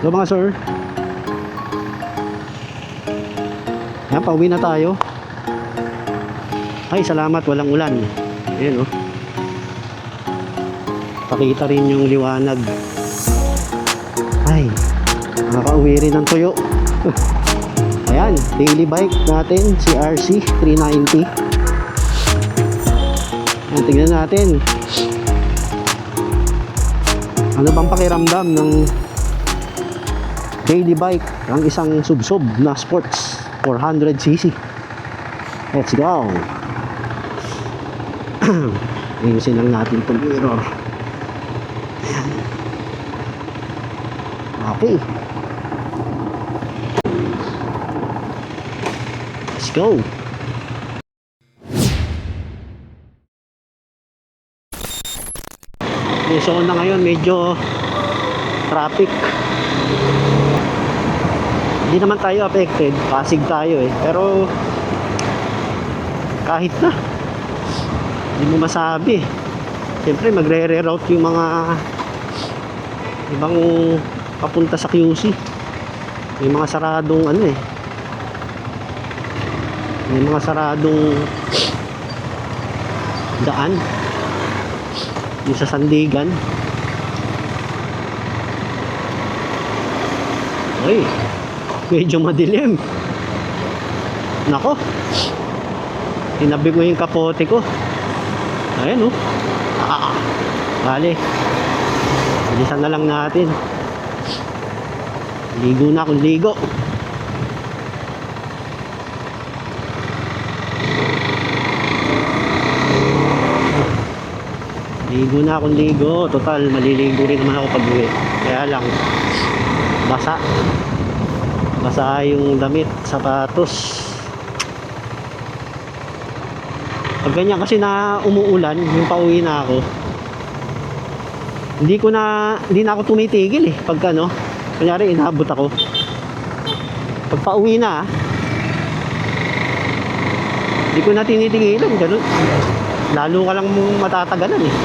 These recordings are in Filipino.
So mga sir, yan, pauwi na tayo. Ay, salamat, walang ulan. Ayan oh. Pakita rin yung liwanag. Ay, nakauwi rin ng tuyo. Ayan, daily bike natin, CRC 390. Ayan, tingnan natin. Ano bang pakiramdam ng daily bike ang isang sub-sub na sports 400cc. Let's go. Ayusin lang natin itong mirror. Okay, let's go. So na ngayon medyo traffic. Hindi naman tayo affected, Pasig tayo eh, pero kahit na hindi mo masabi. Siyempre magre-reroute yung mga ibang papunta sa QC. May mga saradong ano eh, may mga saradong daan yung sa Sandigan. Ay, medyo madilim. Nako, tinabi ko yung kapote ko. Ayan oh. Bale, bilisan na lang natin. Ligo na akong ligo. Ligo na akong ligo. Total, maliligo rin naman ako pag uwi. Kaya lang, basa. Basa yung damit, sapatos. Pag ganyan kasi na umuulan, yung pauwi na ako, hindi na ako tumitigil eh. Pag ano, kunyari inaabot ako, pag pauwi na, hindi ko na tinitigilan. Ganun, lalo ka lang matatagalan eh.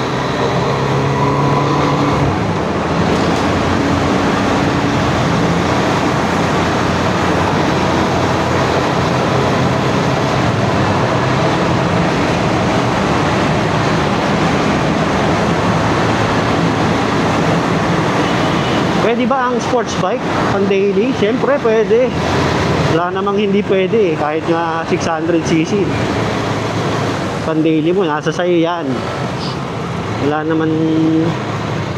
Pwede ba ang sports bike pang daily? Siyempre pwede. Wala namang hindi pwede eh. Kahit nga 600cc pang daily mo, nasa sayo yan. Wala naman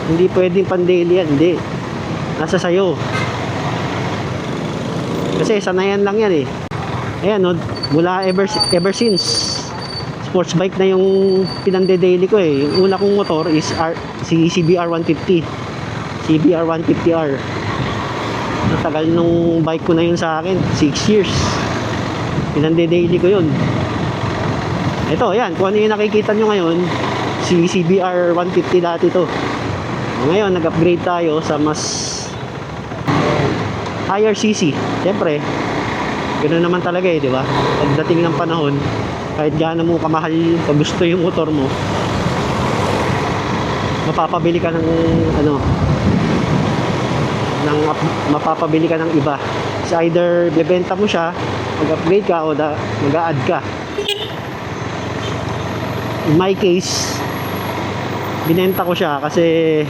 hindi pwedeng pang daily yan. Hindi, nasa sayo. Kasi sanayan lang yan eh. Ayan no, mula ever since sports bike na yung pinande-daily ko eh. Yung una kong motor is si CBR 150, CBR 150R. Natagal nung bike ko na yun sa akin, 6 years. Pinande-daily ko yun. Ito, yan, kung ano yung nakikita nyo ngayon, si CBR 150 dati to. Ngayon, nag-upgrade tayo sa mas higher CC. Siyempre, ganoon naman talaga eh, di ba? Pagdating ng panahon, kahit gaano mo kamahal, pag gusto yung motor mo, mapapabili ka ng ano, mapapabili ka ng iba. So either bebenta mo siya, mag-upgrade ka, o mag-a-add ka. In my case, binenta ko siya kasi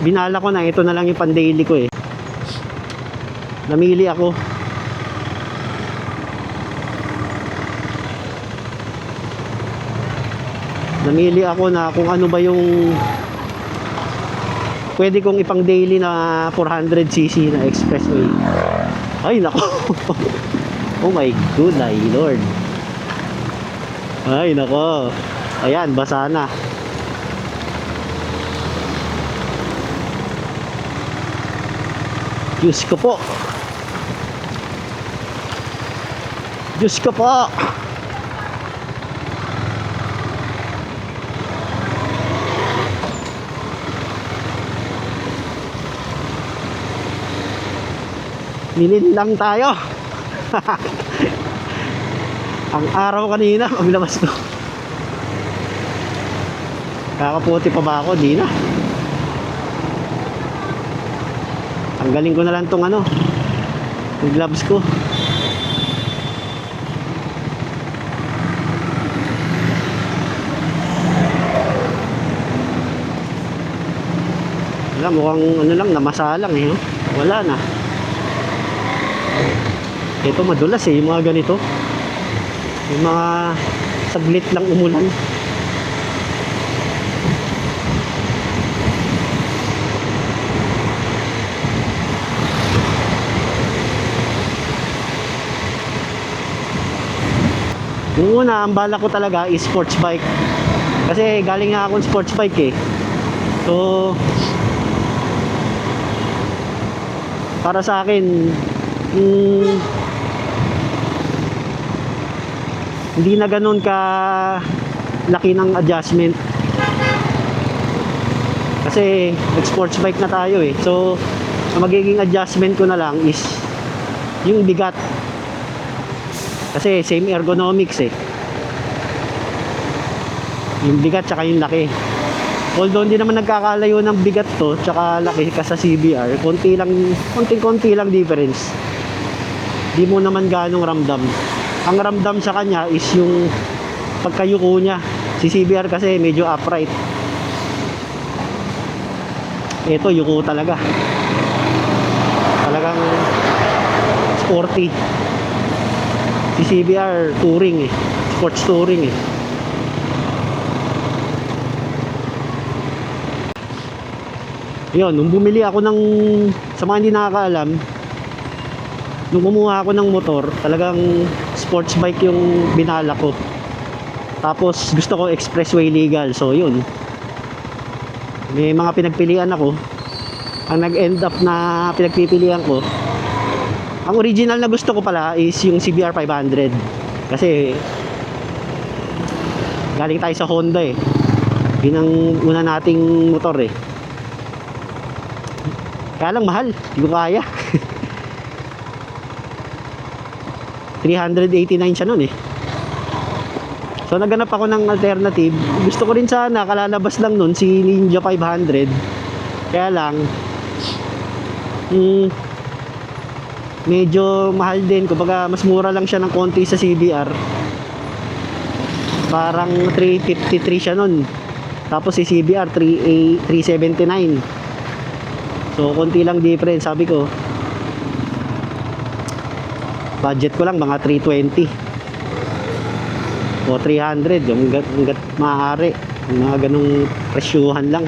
binala ko na ito na lang yung pan-daily ko eh. Namili ako. Namili ako na kung ano ba yung pwede kong ipang daily na 400cc na expressway. Ay nako. Oh my good Lord. Ay nako. Ayan, basa na. Diyos ko po. Diyos ko po. Milin lang tayo. Ang araw kanina, paglabas ko. Kakaputi pa ba ako? Di na. Tanggalin ko na lang tong ano, yung gloves ko. Wala, mukhang ano lang, namasalang eh. Oh. Wala na. Ito madulas eh, yung mga ganito. Yung mga saglit lang umulan. Yung una, ang bala ko talaga is sports bike. Kasi galing nga akong sports bike eh. So, para sa akin, hindi na ganun ka laki ng adjustment. Kasi nag-sports bike na tayo eh. So, ang magiging adjustment ko na lang is yung bigat. Kasi same ergonomics eh. Yung bigat tsaka yung laki. Although hindi naman nagkakalayo ng bigat to tsaka laki ka sa CBR, konting-konti lang difference. Di mo naman ganong ramdam. Ang ramdam sa kanya is yung pagkayuko niya. Si CBR kasi medyo upright. Ito yuko talaga. Talagang sporty. Si CBR touring eh. Sports touring eh. Yun, nung bumili ako ng, sa mga hindi nakakaalam, nung kumuha ako ng motor, talagang sports bike yung binala ko. Tapos gusto ko expressway legal. So yun, may mga pinagpilian ako. Ang nag-end up na pinagpipilian ko, ang original na gusto ko pala is yung CBR 500. Kasi galing tayo sa Honda eh. Yun ang una nating motor eh. Kaya lang mahal, hindi ko kaya. 389 siya nun eh. So naghanap ako ng alternative. Gusto ko rin sana, kalalabas lang nun si Ninja 500. Kaya lang medyo mahal din. Kumbaga mas mura lang siya ng konti sa CBR. Parang 353 siya nun. Tapos si CBR 379. So konti lang difference. Sabi ko, budget ko lang mga 320 o 300 hanggat maaari. Mga ganong presyuhan lang.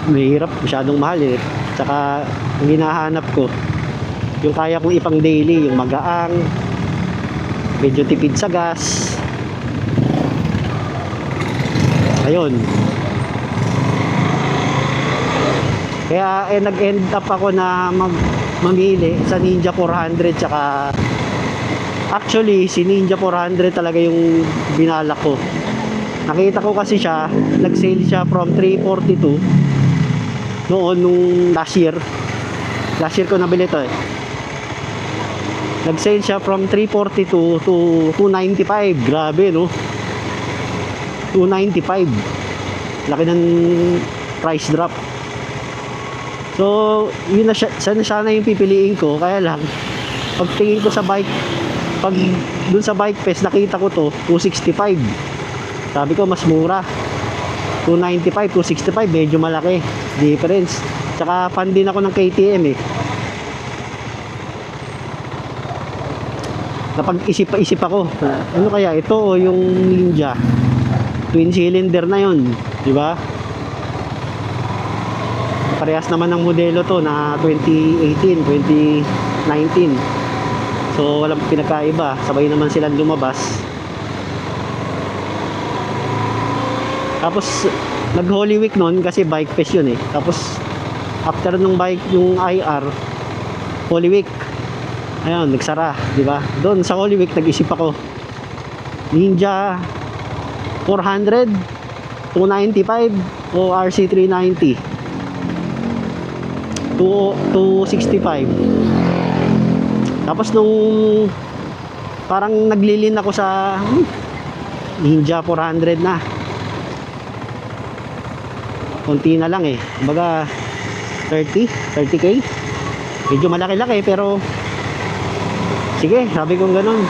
Mahirap, masyadong mahal eh. Tsaka ang hinahanap ko yung kaya kong ipang daily, yung magaang, medyo tipid sa gas. Ayun. Kaya nag-end up ako na mamili sa Ninja 400 tsaka actually si Ninja 400 talaga yung binalak ko. Nakita ko kasi siya, nag-sale siya from 342 noon nung last year. Last year ko nabili to eh. Nag-sale siya from 342 to 295. Grabe no. 295. Laki ng price drop. So, yun na sana yung pipiliin ko. Kaya lang, pagtingin ko sa bike, pag dun sa Bike Fest, nakita ko to, 265. Sabi ko, mas mura. 295, 265, medyo malaki difference. Tsaka fan din ako ng KTM eh. Napag-isip ako, ano kaya ito o yung Ninja? Twin cylinder na yun, di ba? Parehas naman ng modelo to na 2018, 2019. So walang pinagkaiba, sabay naman silang lumabas. Tapos nag Holy Week noon kasi Bike Fest yun eh. Tapos after nung yung IR Holy Week, ayun, nagsara, di ba? Doon sa Holy Week nag-isip ako. Ninja 400, 295 o RC 390. 265. Tapos nung parang naglilin ako sa Ninja 400 na. Konti na lang eh. Kumbaga 30k. Medyo malaki-laki pero sige, sabi kong ganun.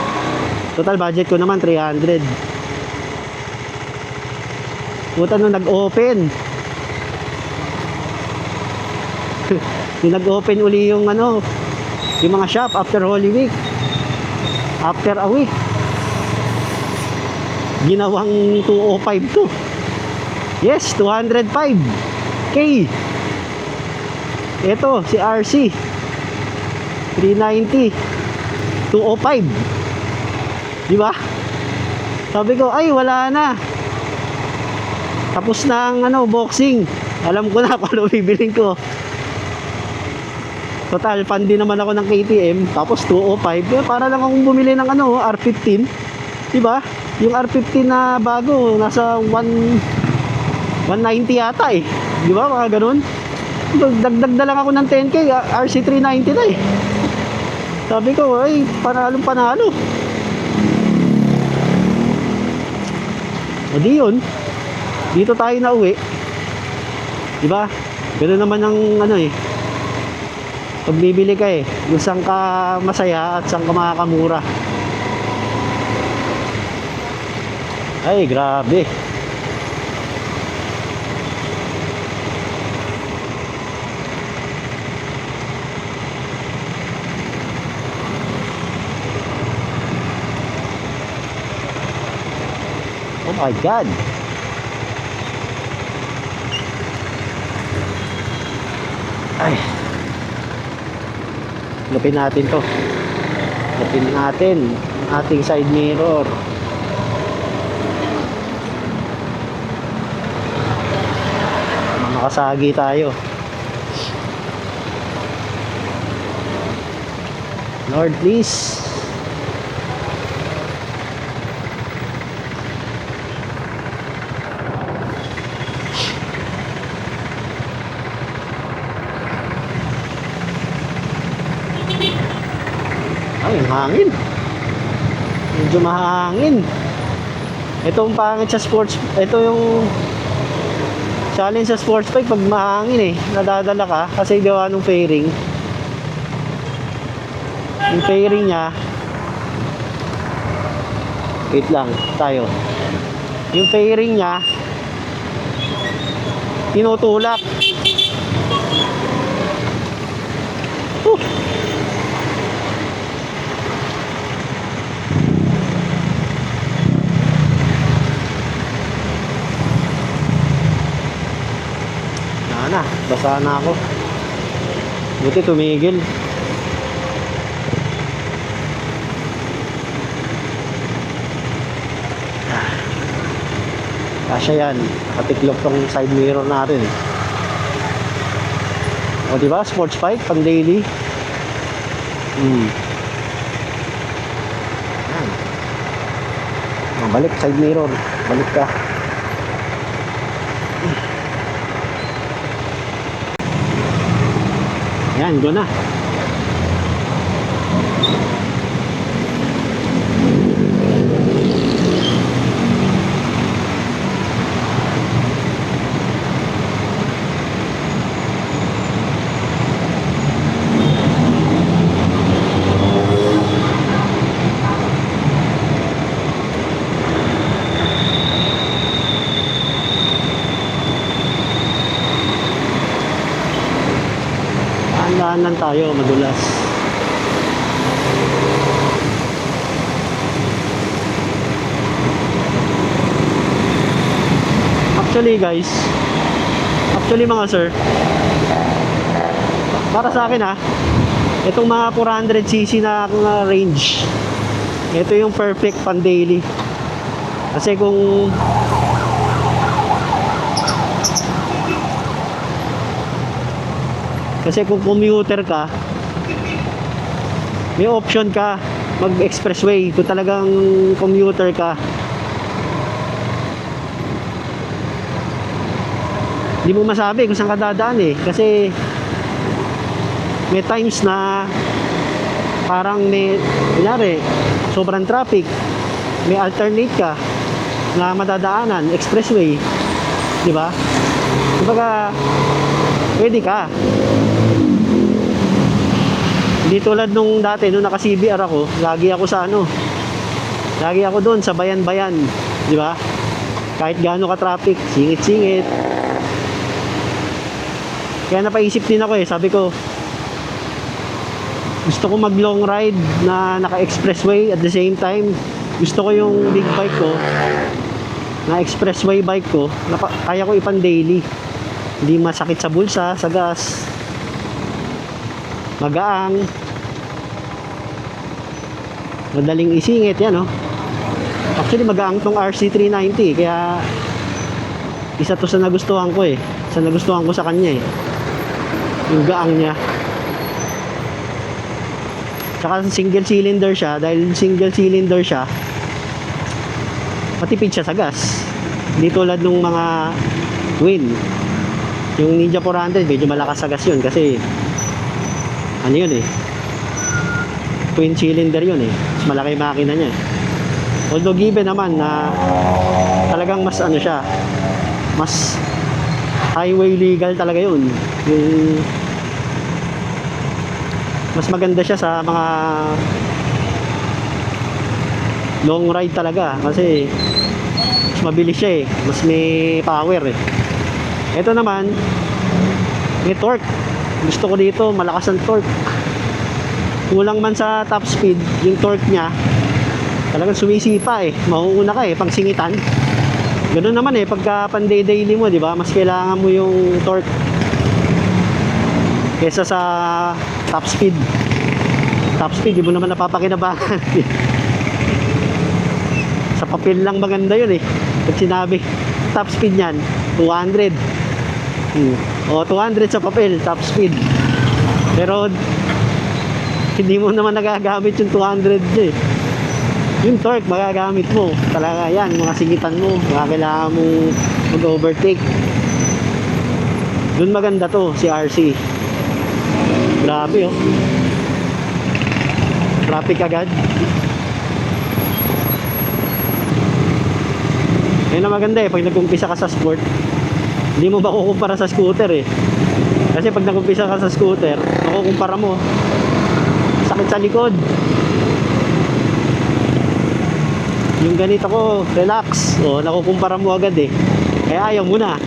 Total budget ko naman 300. Puta nung nag-open. Yung nag-open uli yung ano, yung mga shop after Holy Week. After a week. Ginawang 205 to. Yes, 205k. Ito si RC 390 205. Di ba? Sabi ko, ay wala na. Tapos na ang ano, boxing. Alam ko na kung ano bibiling ko. Total, fan din naman ako ng KTM. Tapos 205. Para lang akong bumili ng ano, R15. Diba? Yung R15 na bago, nasa 190 yata eh. Diba? Mga ganun. Dagdag na lang ako ng 10k. RC390 na eh. Sabi ko, ay, panalong panalo. O di yun. Dito tayo na uwi. Diba? Ganun naman ang ano eh. Pag bibili ka eh, kung saan ka masaya at saan ka makakamura. Ay, grabe. Oh my God. Ay. Lupin natin to. Lupin natin ang ating side mirror. Makasagi tayo. Lord, please. Ay, hangin. Medyo mahangin. Ito ang pangit sa sports. Ito yung challenge sa sports bike pag mahangin eh. Nadadala ka kasi gawa ng fairing. Yung fairing niya. Wait lang, tayo. Yung fairing niya tinutulak. Na, basa na ako. Buti tumigil. Kasya yan. Katiklop tong side mirror natin. O diba? Sports bike, pang daily. Yan. O, balik side mirror. Balik ka. Yan, go na. Daanan tayo, madulas. Actually mga sir, para sa akin itong mga 400cc na range, ito yung perfect pan daily. Kasi kung commuter ka, may option ka mag-expressway. Kung talagang commuter ka, hindi mo masabi kung saan ka dadaan eh. Kasi may times na parang may, kunyari, sobrang traffic, may alternate ka na madadaanan, expressway. Diba? Kumbaga, pwede ka. Hindi tulad nung dati, nung naka CBR ako, lagi ako sa ano, lagi ako doon sa bayan-bayan, di ba? Kahit gaano ka traffic, singit-singit. Kaya napaisip din ako sabi ko, gusto ko mag long ride na naka expressway, at the same time gusto ko yung big bike ko na expressway bike ko na kaya ko ipan daily, hindi masakit sa bulsa, sa gas, magaang, madaling isingit yan, oh. Actually magaang tong RC390, kaya isa to sa nagustuhan ko sa nagustuhan ko sa kanya yung gaang niya. Tsaka single cylinder siya, dahil single cylinder siya, matipid siya sa gas. Hindi tulad nung mga twin. Yung Ninja 400 medyo malakas sa gas yun kasi ano yun twin cylinder yun mas malaki yung makina niya although given naman na talagang mas ano siya, mas highway legal talaga yun, yung mas maganda siya sa mga long ride talaga kasi mas mabilis siya mas may power ito naman may torque. Gusto ko dito malakas ang torque, kulang man sa top speed yung torque niya, talagang sumisipa mauuna ka pag singitan. Ganoon naman pagka panday daily mo, di ba, mas kailangan mo yung torque kesa sa top speed. Top speed di mo naman napapakinabangan. Sa papel lang maganda yun pag sinabi top speed niyan 200 o 200 sa papel top speed, pero hindi mo naman nagagamit yung 200 yung torque magagamit mo talaga yan, mga singitan mo, kailangan mo mag-overtake. Dun maganda to si RC. Grabe traffic agad. Yan na maganda pag nag-umpisa ka sa sport, hindi mo makukumpara sa scooter kasi pag nag-umpisa ka sa scooter, makukumpara mo sakit sa likod. Yung ganito ko relax, nakukumpara mo agad kaya ayaw mo na,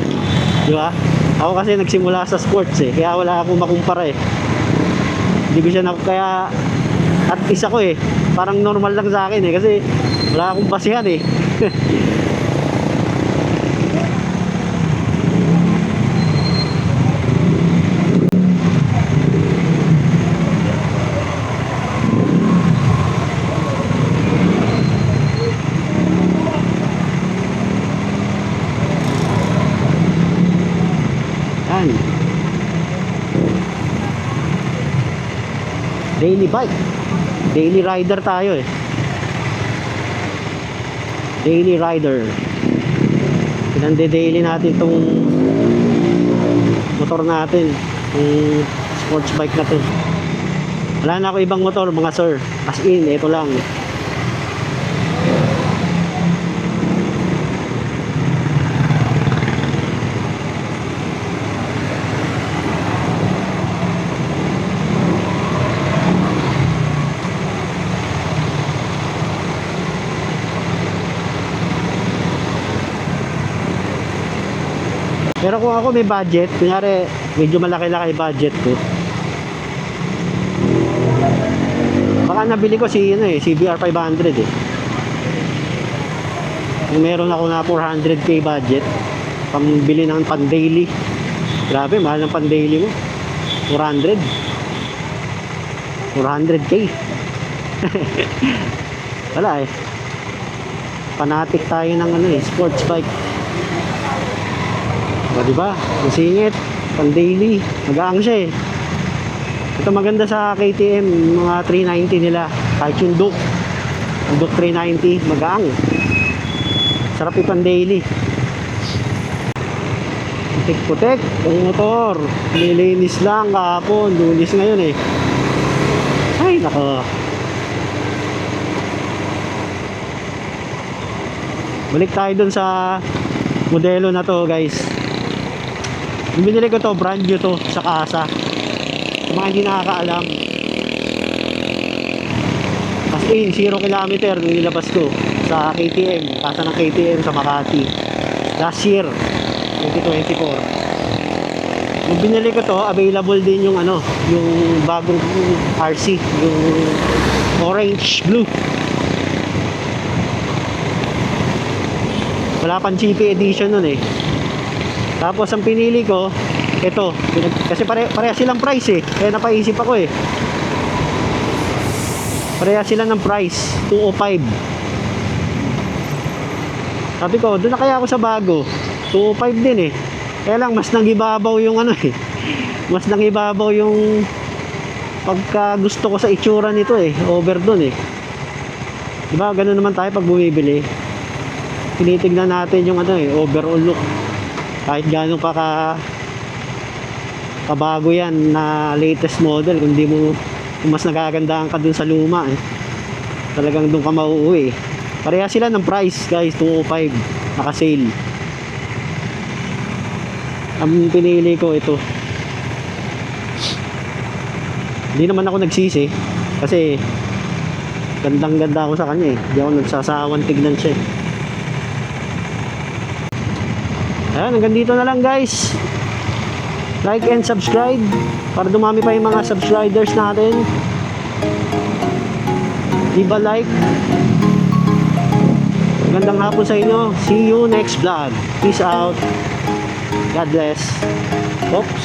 di ba? Ako kasi nagsimula sa sports kaya wala akong makumpara hindi ko siya kaya at isa ko parang normal lang sa akin kasi wala akong basihan daily bike, daily rider tayo daily rider. Pinande-daily natin tong motor natin, yung sports bike na to. Wala na ako ibang motor mga sir, as in ito lang. Pero kung ako may budget, kunyari medyo malaki-laki budget ko, baka nabili ko si CBR 500 Kung meron ako na 400k budget, pambili ng pan-daily. Grabe, mahal ng pan-daily mo. 400k. Wala Fanatic tayo ng sports bike. O diba? Masingit, pan-daily, magaang siya Ito maganda sa KTM, mga 390 nila. Kahit yung Duke 390, magaang. Sarap ipan-daily. Putik-putik, ang motor. Nilinis lang kahapon, lunis ngayon Ay, nako. Balik tayo dun sa modelo na to, guys. Yung binili ko to, brand new to sa Kasa. Sa mga hindi nakakaalam. As in, 0 kilometer nung nilabas ko sa KTM, Kasa ng KTM sa Makati. Last year, 2024. Nung binili ko to, available din yung ano, yung bagong RC, yung orange blue. Wala pang GP edition nun eh. Tapos ang pinili ko, ito, kasi pareha silang price eh. Kaya napaisip ako eh. Pareha sila ng price, 205. Sabi ko, doon na kaya ako sa bago. 205 din eh. Kaya lang, mas nangibabaw yung ano eh. Mas nangibabaw yung pagka gusto ko sa itsura nito eh. Over doon eh. Diba, ganun naman tayo pag bumibili. Tinitignan natin yung ano eh, overall look. Kahit gaano pa kabago yan na latest model, kung mas nagagandahan ka dun sa luma eh. Talagang dun ka mauuwi eh. Pareha sila ng price guys, 205 naka-sale. Ang pinili ko ito. Hindi naman ako nagsisi kasi gandang-ganda ako sa kanya eh. Hindi ako nagsasawan tignan siya eh. Ayan, hanggang dito na lang guys. Like and subscribe para dumami pa yung mga subscribers natin. Leave a like. Magandang hapon sa inyo. See you next vlog. Peace out. God bless. Oops.